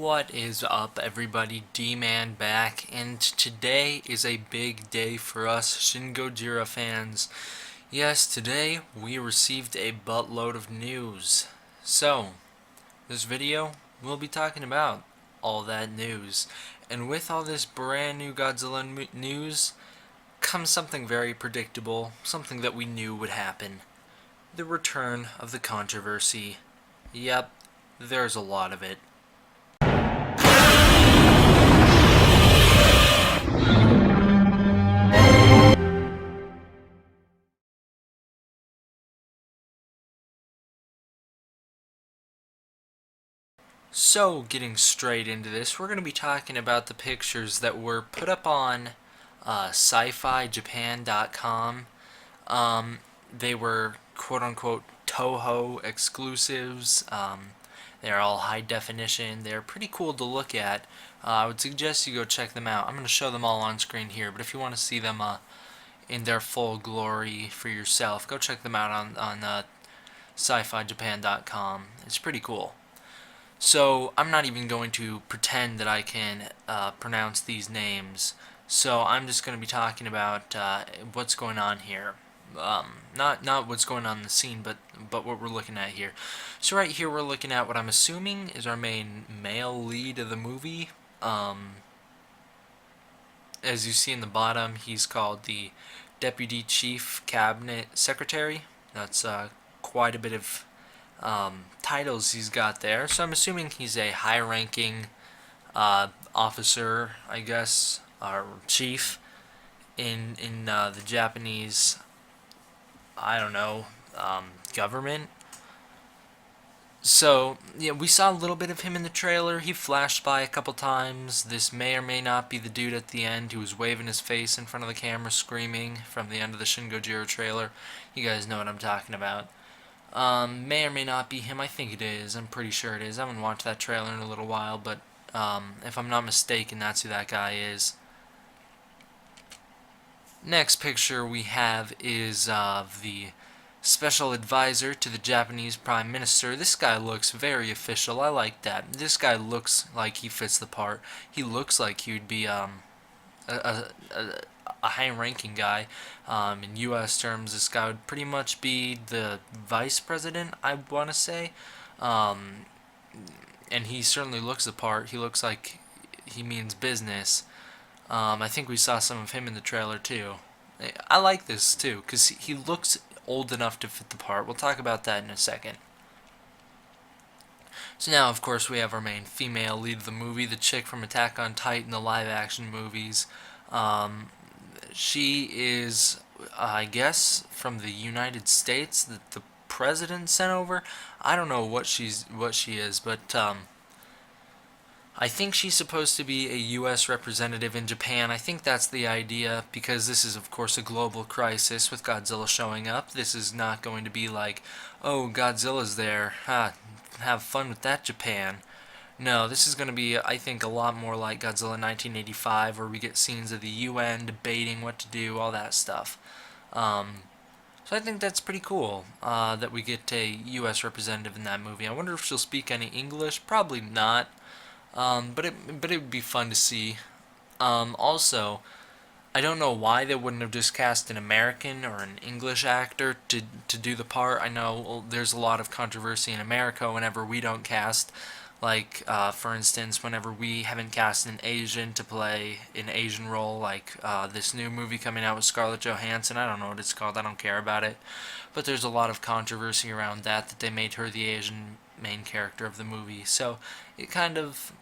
What is up, everybody? D-Man back, and today is a big day for us Shin Gojira fans. Yes, today we received a buttload of news. So, this video, we'll be talking about all that news. And with all this brand new Godzilla news comes something very predictable, something that we knew would happen. The return of the controversy. Yep, there's a lot of it. So, getting straight into this, we're going to be talking about the pictures that were put up on sci-fi-japan.com. They were quote-unquote Toho exclusives. They're all high definition. They're pretty cool to look at. I would suggest you go check them out. I'm going to show them all on screen here, but if you want to see them in their full glory for yourself, go check them out on sci-fi-japan.com. It's pretty cool. So I'm not even going to pretend that I can pronounce these names. So I'm just going to be talking about what's going on here. Not what's going on in the scene, but what we're looking at here. So right here we're looking at what I'm assuming is our main male lead of the movie. As you see in the bottom, he's called the Deputy Chief Cabinet Secretary. That's quite a bit of titles he's got there. So I'm assuming he's a high-ranking officer, I guess, or chief in the Japanese, I don't know, government. So, yeah, we saw a little bit of him in the trailer. He flashed by a couple times. This may or may not be the dude at the end who was waving his face in front of the camera screaming from the end of the Shin Gojira trailer. You guys know what I'm talking about. May or may not be him. I think it is. I'm pretty sure it is. I haven't watched that trailer in a little while, but if I'm not mistaken, that's who that guy is. Next picture we have is the special advisor to the Japanese Prime Minister. This guy looks very official. I like that. This guy looks like he fits the part. He looks like he would be a high-ranking guy. In U.S. terms, this guy would pretty much be the vice president, I want to say. And he certainly looks the part. He looks like he means business. I think we saw some of him in the trailer, too. I like this, too, because he looks old enough to fit the part. We'll talk about that in a second. So now, of course, we have our main female lead of the movie, the chick from Attack on Titan, the live-action movies. She is, I guess, from the United States that the president sent over. I don't know what she is, but I think she's supposed to be a U.S. representative in Japan. I think that's the idea, because this is, of course, a global crisis with Godzilla showing up. This is not going to be like, oh, Godzilla's there. Have fun with that, Japan. No, this is going to be, I think, a lot more like Godzilla 1985, where we get scenes of the UN debating what to do, all that stuff. So I think that's pretty cool that we get a U.S. representative in that movie. I wonder if she'll speak any English. Probably not, but it would be fun to see. Also, I don't know why they wouldn't have just cast an American or an English actor to do the part. I know there's a lot of controversy in America whenever we don't cast. Like, for instance, whenever we haven't cast an Asian to play an Asian role, like this new movie coming out with Scarlett Johansson. I don't know what it's called. I don't care about it. But there's a lot of controversy around that they made her the Asian main character of the movie. So it kind of,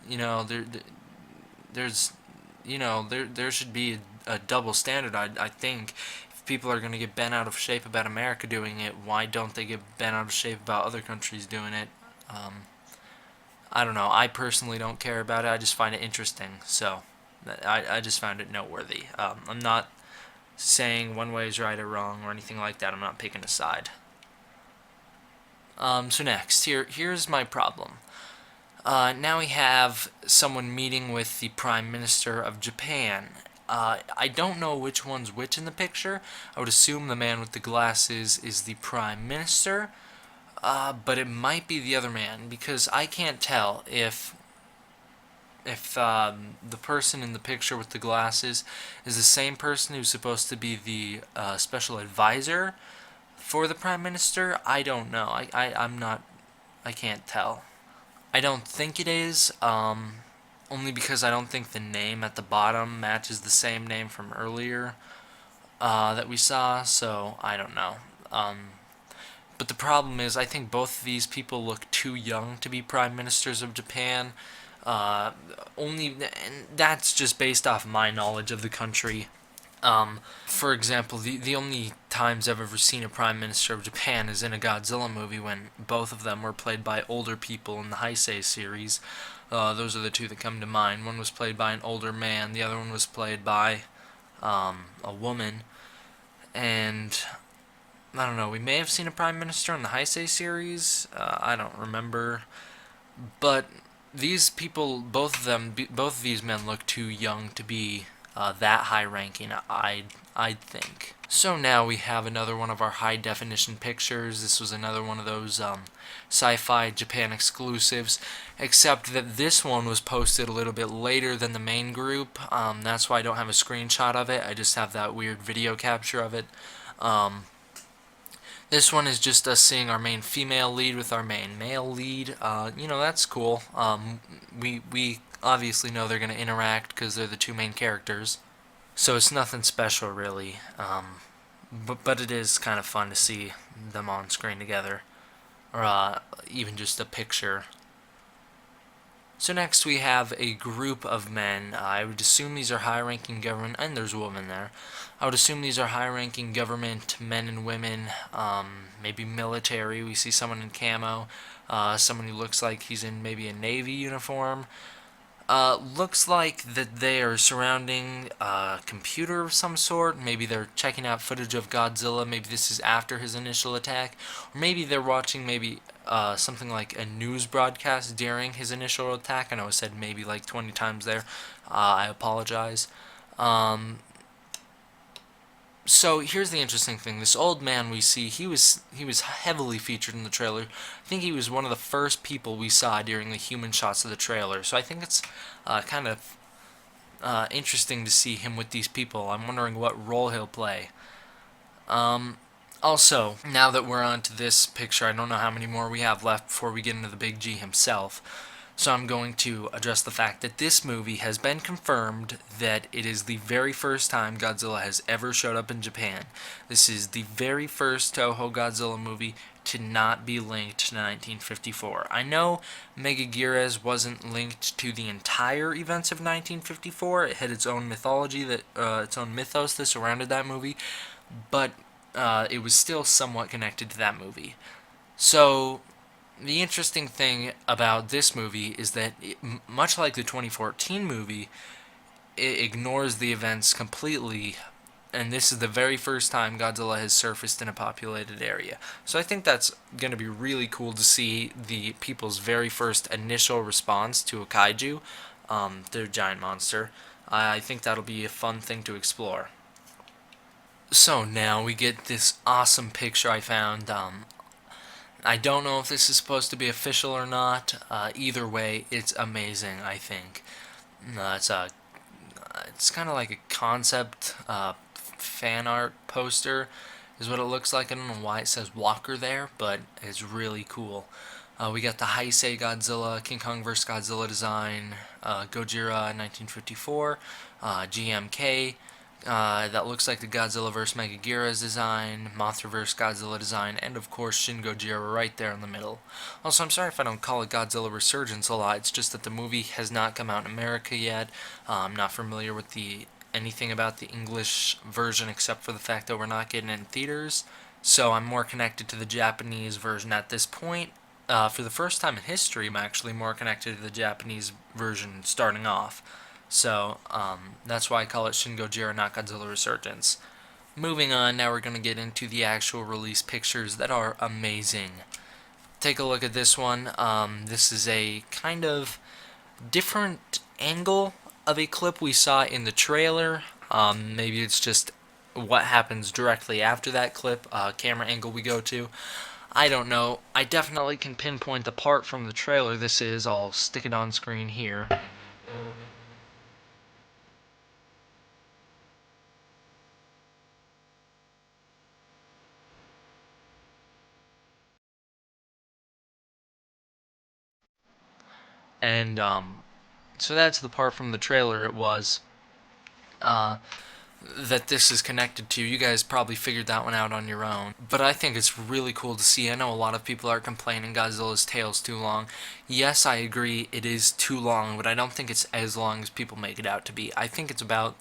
there should be a double standard, I think. If people are going to get bent out of shape about America doing it, why don't they get bent out of shape about other countries doing it? I don't know. I personally don't care about it. I just find it interesting. So, I just found it noteworthy. I'm not saying one way is right or wrong or anything like that. I'm not picking a side. So next, here's my problem. Now we have someone meeting with the Prime Minister of Japan. I don't know which one's which in the picture. I would assume the man with the glasses is the Prime Minister. But it might be the other man, because I can't tell if if the person in the picture with the glasses is the same person who's supposed to be the special advisor for the prime minister. I don't know. I'm not. I can't tell. I don't think it is. Only because I don't think the name at the bottom matches the same name from earlier that we saw. So I don't know. But the problem is, I think both of these people look too young to be prime ministers of Japan. Uh, and that's just based off my knowledge of the country. For example, the only times I've ever seen a prime minister of Japan is in a Godzilla movie when both of them were played by older people in the Heisei series. Those are the two that come to mind. One was played by an older man, the other one was played by a woman. And I don't know, we may have seen a prime minister in the Heisei series. I don't remember. But these people, both of these men look too young to be that high ranking, I'd think. So now we have another one of our high definition pictures. This was another one of those sci-fi Japan exclusives, except that this one was posted a little bit later than the main group. That's why I don't have a screenshot of it. I just have that weird video capture of it. This one is just us seeing our main female lead with our main male lead. That's cool. We obviously know they're going to interact because they're the two main characters. So it's nothing special, really. But it is kind of fun to see them on screen together. Or even just a picture. So next we have a group of men. I would assume these are high-ranking government, and there's a woman there. I would assume these are high-ranking government men and women, maybe military. We see someone in camo, someone who looks like he's in maybe a Navy uniform. Looks like that they are surrounding a computer of some sort. Maybe they're checking out footage of Godzilla. Maybe this is after his initial attack. Or maybe they're watching something like a news broadcast during his initial attack. I know I said maybe like 20 times there. I apologize. So here's the interesting thing. This old man we see, he was heavily featured in the trailer. I think he was one of the first people we saw during the human shots of the trailer. So I think it's kind of interesting to see him with these people. I'm wondering what role he'll play. Also, now that we're on to this picture, I don't know how many more we have left before we get into the Big G himself. So I'm going to address the fact that this movie has been confirmed that it is the very first time Godzilla has ever showed up in Japan. This is the very first Toho Godzilla movie to not be linked to 1954. I know Megaguirus wasn't linked to the entire events of 1954. It had its own mythology, its own mythos that surrounded that movie, but it was still somewhat connected to that movie. So the interesting thing about this movie is that, much like the 2014 movie, it ignores the events completely, and this is the very first time Godzilla has surfaced in a populated area. So I think that's going to be really cool to see the people's very first initial response to a kaiju, their giant monster. I think that'll be a fun thing to explore. So now we get this awesome picture I found. I don't know if this is supposed to be official or not. Either way, it's amazing, I think. It's kind of like a concept fan art poster is what it looks like. I don't know why it says Walker there, but it's really cool. We got the Heisei Godzilla, King Kong vs. Godzilla design, Gojira 1954, GMK, that looks like the Godzilla vs. Megaguirus design, Mothra vs. Godzilla design, and of course Shin Gojira right there in the middle. Also, I'm sorry if I don't call it Godzilla Resurgence a lot. It's just that the movie has not come out in America yet. I'm not familiar with anything about the English version except for the fact that we're not getting it in theaters. So I'm more connected to the Japanese version at this point. For the first time in history, I'm actually more connected to the Japanese version starting off. So, that's why I call it Shin Gojira, not Godzilla Resurgence. Moving on, now we're going to get into the actual release pictures that are amazing. Take a look at this one. This is a kind of different angle of a clip we saw in the trailer. Maybe it's just what happens directly after that clip, camera angle we go to. I don't know. I definitely can pinpoint the part from the trailer this is. I'll stick it on screen here. And so that's the part from the trailer. It was uh, that this is connected to. You guys probably figured that one out on your own. But I think it's really cool to see. I know a lot of people are complaining Godzilla's tail's too long. Yes, I agree, it is too long, but I don't think it's as long as people make it out to be. I think it's about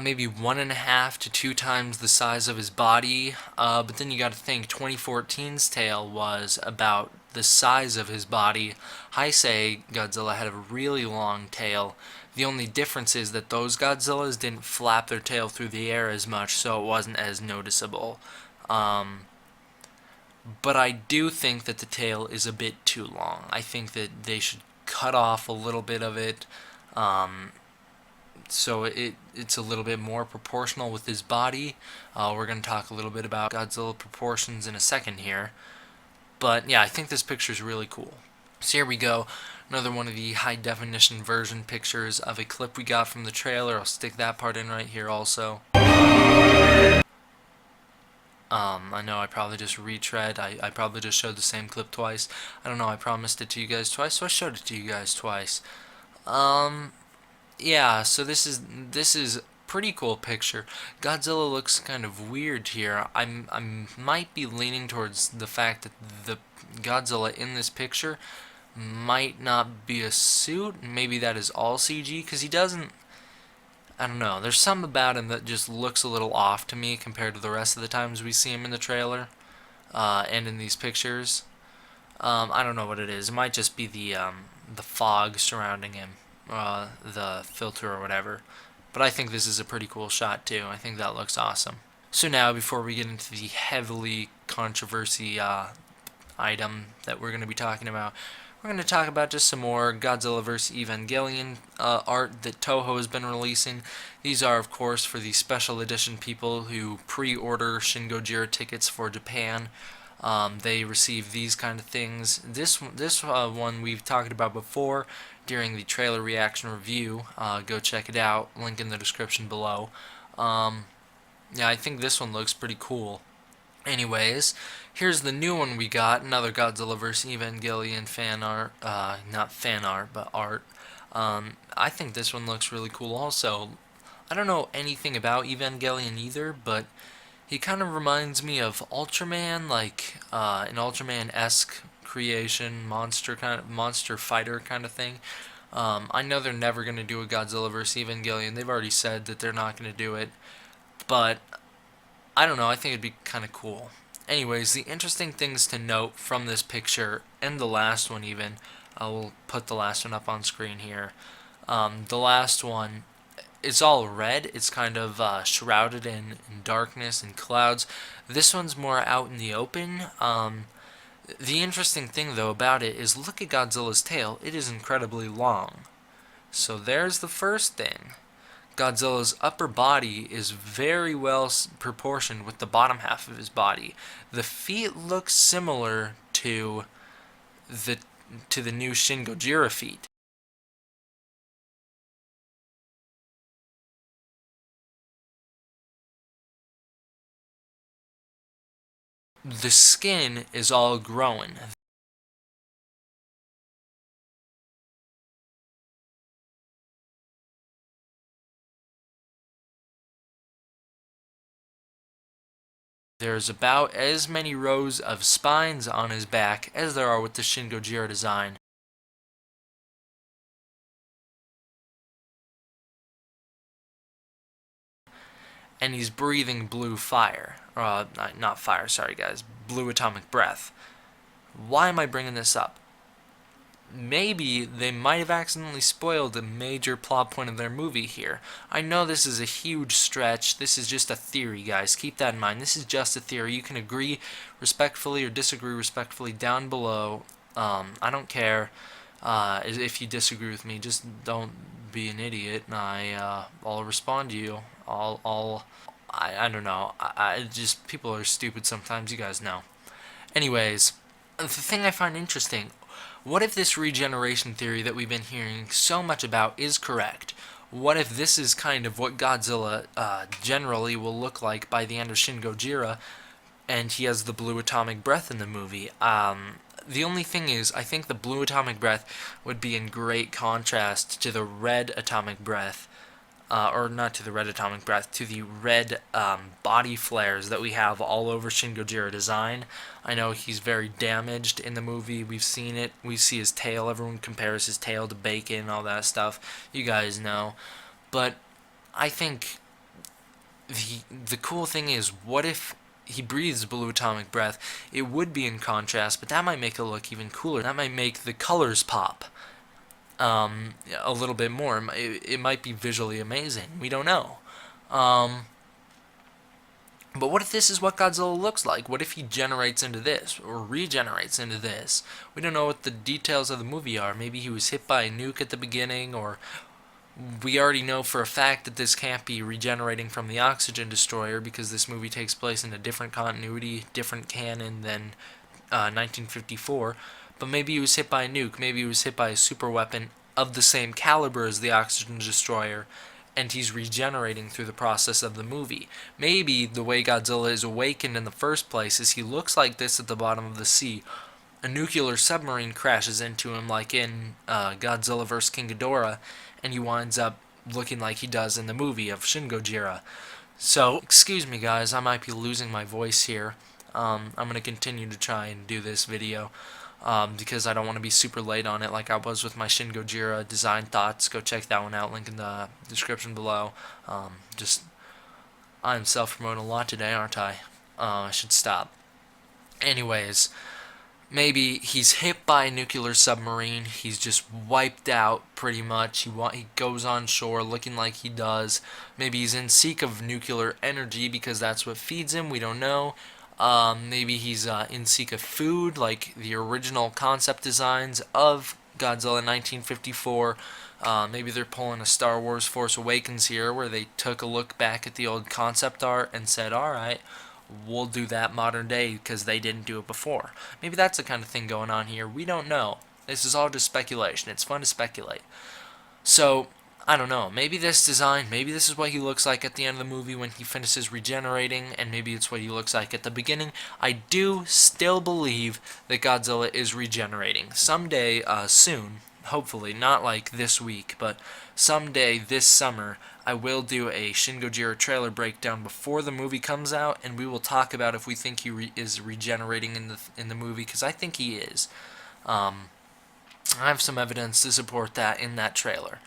maybe 1.5 to 2 times the size of his body. But then you got to think 2014's tail was about the size of his body. Heisei Godzilla had a really long tail. The only difference is that those Godzillas didn't flap their tail through the air as much, so it wasn't as noticeable. Um, but I do think that the tail is a bit too long. I think that they should cut off a little bit of it. Um, so it's a little bit more proportional with his body. We're going to talk a little bit about Godzilla proportions in a second here. But yeah, I think this picture is really cool. So here we go. Another one of the high definition version pictures of a clip we got from the trailer. I'll stick that part in right here also. I know I probably just retread. I probably just showed the same clip twice. I don't know, I promised it to you guys twice, so I showed it to you guys twice. Yeah, so this is pretty cool picture. Godzilla looks kind of weird here. I might be leaning towards the fact that the Godzilla in this picture might not be a suit. Maybe that is all CG, because he doesn't, I don't know, there's something about him that just looks a little off to me compared to the rest of the times we see him in the trailer and in these pictures. I don't know what it is. It might just be the fog surrounding him, the filter or whatever. But I think this is a pretty cool shot too. I think that looks awesome. So now, before we get into the heavily controversy item that we're going to be talking about, we're going to talk about just some more Godzilla vs. Evangelion art that Toho has been releasing. These are, of course, for the special edition people who pre-order Shin Gojira tickets for Japan. They receive these kind of things. This one we've talked about before during the trailer reaction review. Go check it out. Link in the description below. Yeah, I think this one looks pretty cool. Anyways, here's the new one we got. Another Godzilla vs. Evangelion fan art. Not fan art, but art. I think this one looks really cool also. I don't know anything about Evangelion either, but he kind of reminds me of Ultraman, like an Ultraman-esque creation, monster fighter kind of thing. I know they're never going to do a Godzilla vs. Evangelion. They've already said that they're not going to do it, but I don't know. I think it'd be kind of cool. Anyways, the interesting things to note from this picture, and the last one even, I will put the last one up on screen here. The last one, it's all red. It's kind of shrouded in darkness and clouds. This one's more out in the open. The interesting thing, though, about it is look at Godzilla's tail. It is incredibly long. So there's the first thing. Godzilla's upper body is very well proportioned with the bottom half of his body. The feet look similar to the new Shin Gojira feet. The skin is all growing. There's about as many rows of spines on his back as there are with the Shin Gojira design. And he's breathing blue fire. Not fire, sorry guys. Blue atomic breath. Why am I bringing this up? Maybe they might have accidentally spoiled a major plot point of their movie here. I know this is a huge stretch. This is just a theory, guys. Keep that in mind. This is just a theory. You can agree respectfully or disagree respectfully down below. I don't care if you disagree with me. Just don't be an idiot, and I'll respond to you. I don't know. I just, people are stupid sometimes. You guys know. Anyways, the thing I find interesting, what if this regeneration theory that we've been hearing so much about is correct? What if this is kind of what Godzilla generally will look like by the end of Shin Gojira, and he has the blue atomic breath in the movie? The only thing is, I think the blue atomic breath would be in great contrast to the red atomic breath, or not to the red atomic breath, to the red body flares that we have all over Shin Gojira design. I know he's very damaged in the movie. We've seen it. We see his tail. Everyone compares his tail to bacon, all that stuff. You guys know. But I think the cool thing is, what if he breathes blue atomic breath? It would be in contrast, but that might make it look even cooler. That might make the colors pop a little bit more. It might be visually amazing. We don't know. But what if this is what Godzilla looks like? What if he generates into this, or regenerates into this? We don't know what the details of the movie are. Maybe he was hit by a nuke at the beginning, or we already know for a fact that this can't be regenerating from the oxygen destroyer because this movie takes place in a different continuity, different canon than 1954. But maybe he was hit by a nuke. Maybe he was hit by a super weapon of the same caliber as the oxygen destroyer, and he's regenerating through the process of the movie. Maybe the way Godzilla is awakened in the first place is he looks like this at the bottom of the sea. A nuclear submarine crashes into him like in Godzilla vs. King Ghidorah, and he winds up looking like he does in the movie of Shin Gojira. So, excuse me guys, I might be losing my voice here. I'm going to continue to try and do this video because I don't want to be super late on it like I was with my Shin Gojira design thoughts. Go check that one out, link in the description below. I'm self-promoting a lot today, aren't I? I should stop. Anyways, maybe he's hit by a nuclear submarine. He's just wiped out pretty much. He goes on shore looking like he does. Maybe he's in seek of nuclear energy because that's what feeds him. We don't know. Maybe he's in seek of food, like the original concept designs of Godzilla 1954. Maybe they're pulling a Star Wars Force Awakens here, where they took a look back at the old concept art and said, alright, we'll do that modern day because they didn't do it before. Maybe that's the kind of thing going on here. We don't know. This is all just speculation. It's fun to speculate. So, I don't know. Maybe this design, maybe this is what he looks like at the end of the movie when he finishes regenerating, and maybe it's what he looks like at the beginning. I do still believe that Godzilla is regenerating. Someday, soon, hopefully, not like this week, but someday this summer, I will do a Shin Gojira trailer breakdown before the movie comes out, and we will talk about if we think he is regenerating in the movie, because I think he is. I have some evidence to support that in that trailer.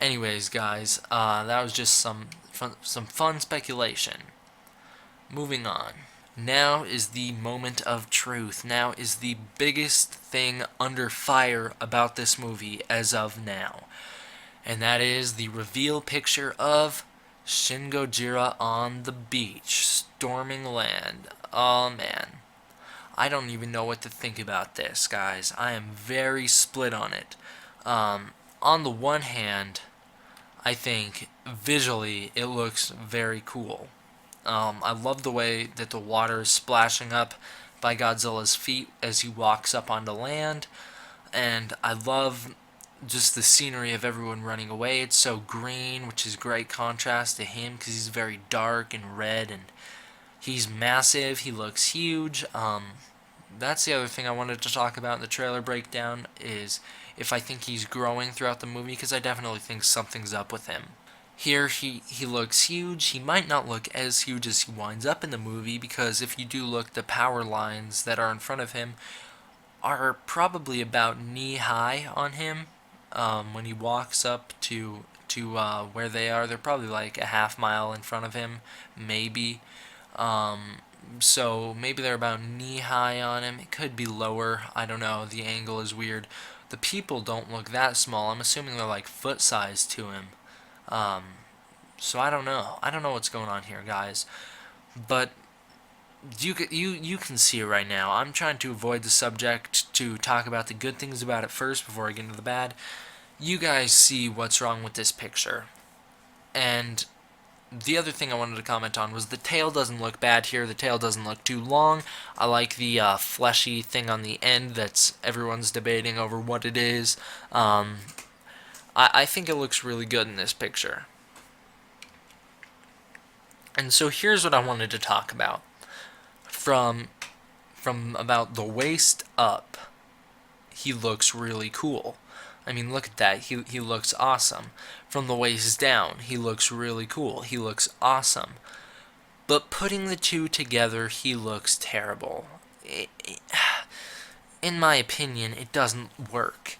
Anyways, guys, that was just some fun speculation. Moving on. Now is the moment of truth. Now is the biggest thing under fire about this movie as of now. And that is the reveal picture of Shin Gojira on the beach, storming land. Oh, man. I don't even know what to think about this, guys. I am very split on it. On the one hand, I think visually it looks very cool. I love the way that the water is splashing up by Godzilla's feet as he walks up onto land, and I love just the scenery of everyone running away. It's so green, which is great contrast to him because he's very dark and red, and he's massive. He looks huge. That's the other thing I wanted to talk about in the trailer breakdown is if I think he's growing throughout the movie, because I definitely think something's up with him. Here he looks huge. He might not look as huge as he winds up in the movie, because if you do look, the power lines that are in front of him are probably about knee high on him. When he walks up to where they are, they're probably like a half mile in front of him, maybe. So maybe they're about knee high on him. It could be lower. I don't know. The angle is weird. The people don't look that small. I'm assuming they're like foot size to him. So I don't know. I don't know what's going on here, guys. But you can see it right now. I'm trying to avoid the subject to talk about the good things about it first before I get into the bad. You guys see what's wrong with this picture. And the other thing I wanted to comment on was the tail doesn't look bad here. The tail doesn't look too long. I like the fleshy thing on the end that's everyone's debating over what it is. I think it looks really good in this picture. And so here's what I wanted to talk about. From from about the waist up, he looks really cool. I mean, look at that. He looks awesome. From the waist down, he looks really cool. He looks awesome. But putting the two together, he looks terrible. In my opinion, it doesn't work.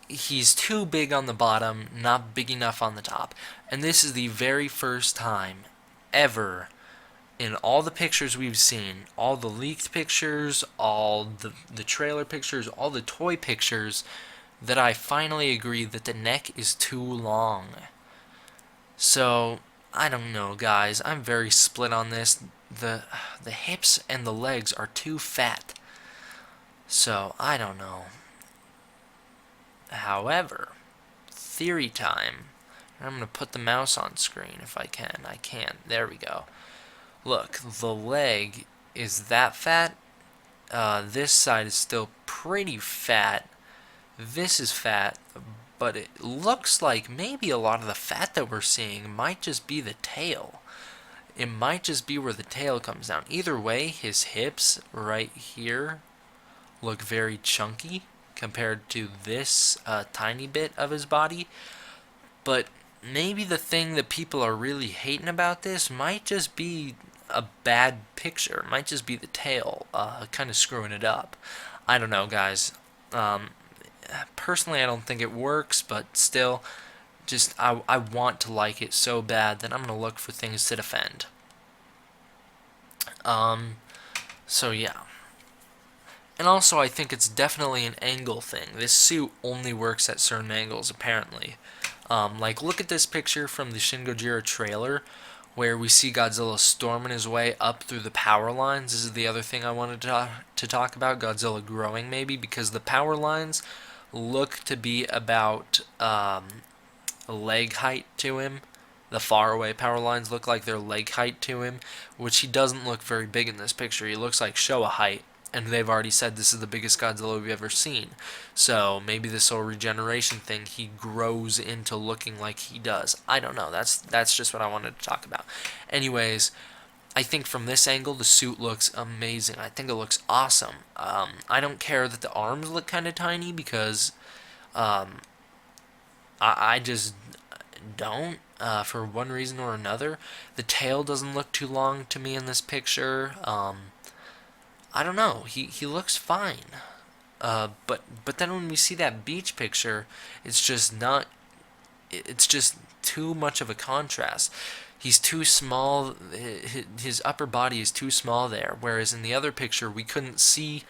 He's too big on the bottom, not big enough on the top. And this is the very first time ever in all the pictures we've seen, all the leaked pictures, all the trailer pictures, all the toy pictures, that I finally agree that the neck is too long. So, I don't know, guys. I'm very split on this. The hips and the legs are too fat. So, I don't know. However, theory time. I'm going to put the mouse on screen if I can. I can. There we go. Look, the leg is that fat. This side is still pretty fat. This is fat, but it looks like maybe a lot of the fat that we're seeing might just be the tail. It might just be where the tail comes down. Either way, his hips right here look very chunky compared to this tiny bit of his body. But maybe the thing that people are really hating about this might just be a bad picture. It might just be the tail kind of screwing it up. I don't know, guys. Personally, I don't think it works, but still, just I want to like it so bad that I'm going to look for things to defend. So yeah. And also, I think it's definitely an angle thing. This suit only works at certain angles, apparently. Like, look at this picture from the Shin Gojira trailer, where we see Godzilla storming his way up through the power lines. This is the other thing I wanted to talk about, Godzilla growing, maybe, because the power lines look to be about leg height to him. The faraway power lines look like they're leg height to him, which he doesn't look very big in this picture. He looks like Showa height, and they've already said this is the biggest Godzilla we've ever seen. So maybe this whole regeneration thing, he grows into looking like he does. I don't know. That's just what I wanted to talk about. Anyways, I think from this angle, the suit looks amazing. I think it looks awesome. I don't care that the arms look kind of tiny, because I just don't, for one reason or another. The tail doesn't look too long to me in this picture. I don't know. He looks fine. But then when we see that beach picture, it's just not. It's just too much of a contrast. He's too small. His upper body is too small there. Whereas in the other picture, we couldn't see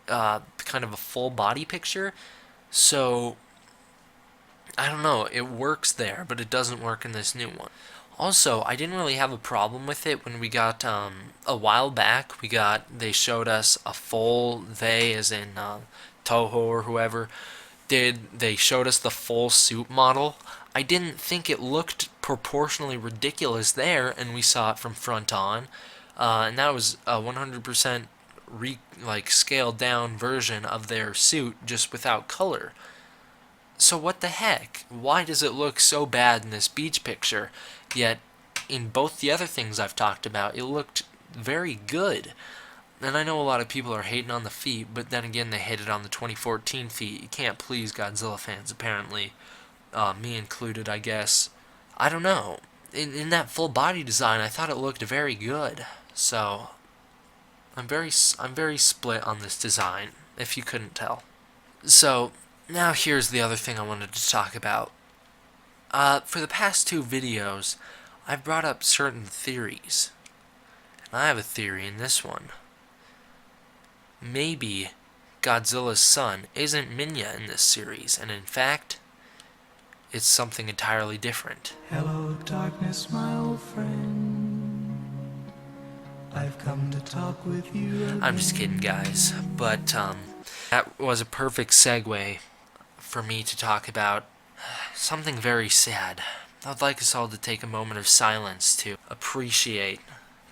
kind of a full body picture. So I don't know. It works there, but it doesn't work in this new one. Also, I didn't really have a problem with it when we got, a while back, they showed us a full, they as in Toho or whoever, they showed us the full suit model. I didn't think it looked proportionally ridiculous there, and we saw it from front on, and that was a 100% scaled down version of their suit, just without color. So what the heck? Why does it look so bad in this beach picture? Yet, in both the other things I've talked about, it looked very good. And I know a lot of people are hating on the feet, but then again, they hated on the 2014 feet. You can't please Godzilla fans, apparently. Me included, I guess. I don't know. In that full body design, I thought it looked very good. So, I'm very split on this design, if you couldn't tell. So, now here's the other thing I wanted to talk about. For the past two videos, I've brought up certain theories. And I have a theory in this one. Maybe Godzilla's son isn't Minya in this series, and in fact, it's something entirely different. Hello, darkness, my old friend. I've come to talk with you again. I'm just kidding, guys. But, that was a perfect segue for me to talk about something very sad. I'd like us all to take a moment of silence to appreciate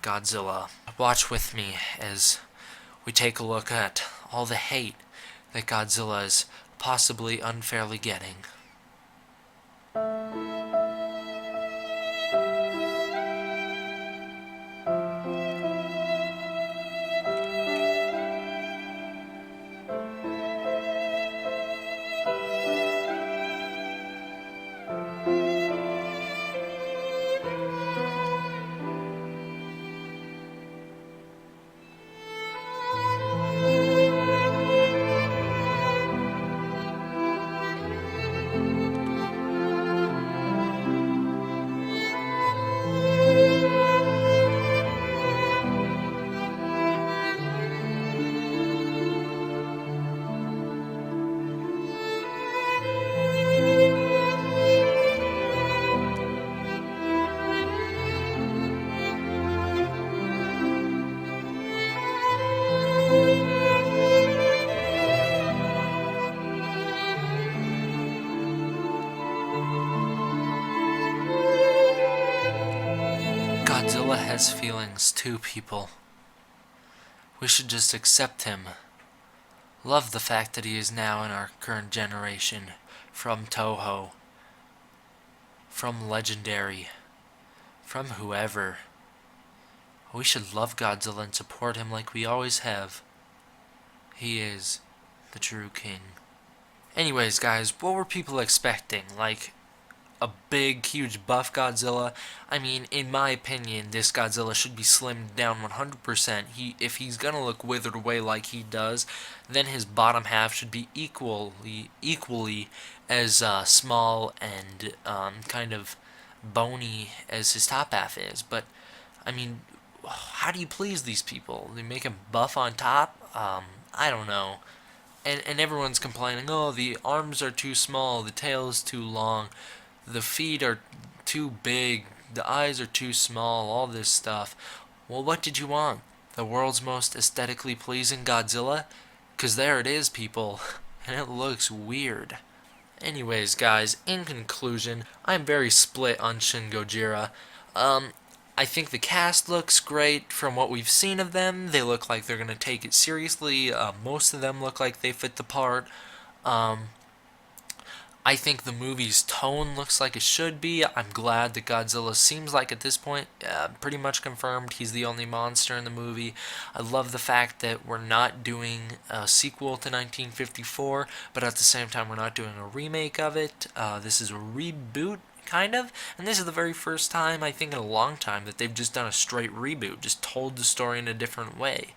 Godzilla. Watch with me as we take a look at all the hate that Godzilla is possibly unfairly getting. Godzilla has feelings too, people. We should just accept him. Love the fact that he is now in our current generation. From Toho. From Legendary. From whoever. We should love Godzilla and support him like we always have. He is the true king. Anyways, guys, what were people expecting? Like, a big, huge buff Godzilla? I mean, in my opinion, this Godzilla should be slimmed down 100%. If he's gonna look withered away like he does, then his bottom half should be equally as small and kind of bony as his top half is. But, I mean, how do you please these people? They make him buff on top? I don't know. And everyone's complaining, oh, the arms are too small, the tail is too long, the feet are too big, the eyes are too small, all this stuff. Well, what did you want? The world's most aesthetically pleasing Godzilla? 'Cause there it is, people, and it looks weird. Anyways, guys, in conclusion, I'm very split on Shin Gojira. I think the cast looks great from what we've seen of them. They look like they're going to take it seriously. Most of them look like they fit the part. I think the movie's tone looks like it should be. I'm glad that Godzilla seems like at this point pretty much confirmed he's the only monster in the movie. I love the fact that we're not doing a sequel to 1954, but at the same time we're not doing a remake of it. This is a reboot, kind of, and this is the very first time, I think in a long time, that they've just done a straight reboot, just told the story in a different way.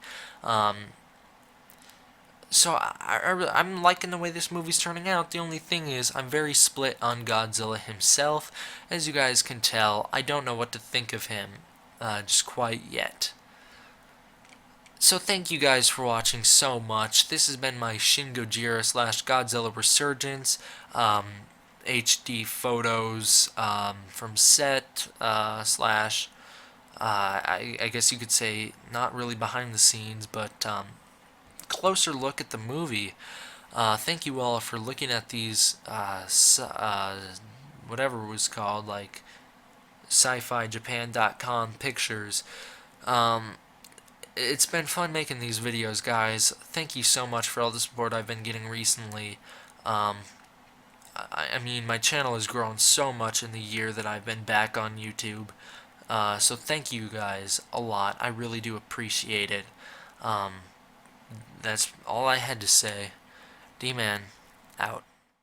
So I'm liking the way this movie's turning out. The only thing is, I'm very split on Godzilla himself. As you guys can tell, I don't know what to think of him just quite yet. So thank you guys for watching so much. This has been my Shin Gojira / Godzilla Resurgence. HD photos from set slash I guess you could say not really behind the scenes, but closer look at the movie. Thank you all for looking at these whatever it was called, like sci-fi-japan.com pictures. It's been fun making these videos, guys. Thank you so much for all the support I've been getting recently. I mean, my channel has grown so much in the year that I've been back on YouTube. So thank you guys a lot. I really do appreciate it. That's all I had to say. D-Man, out.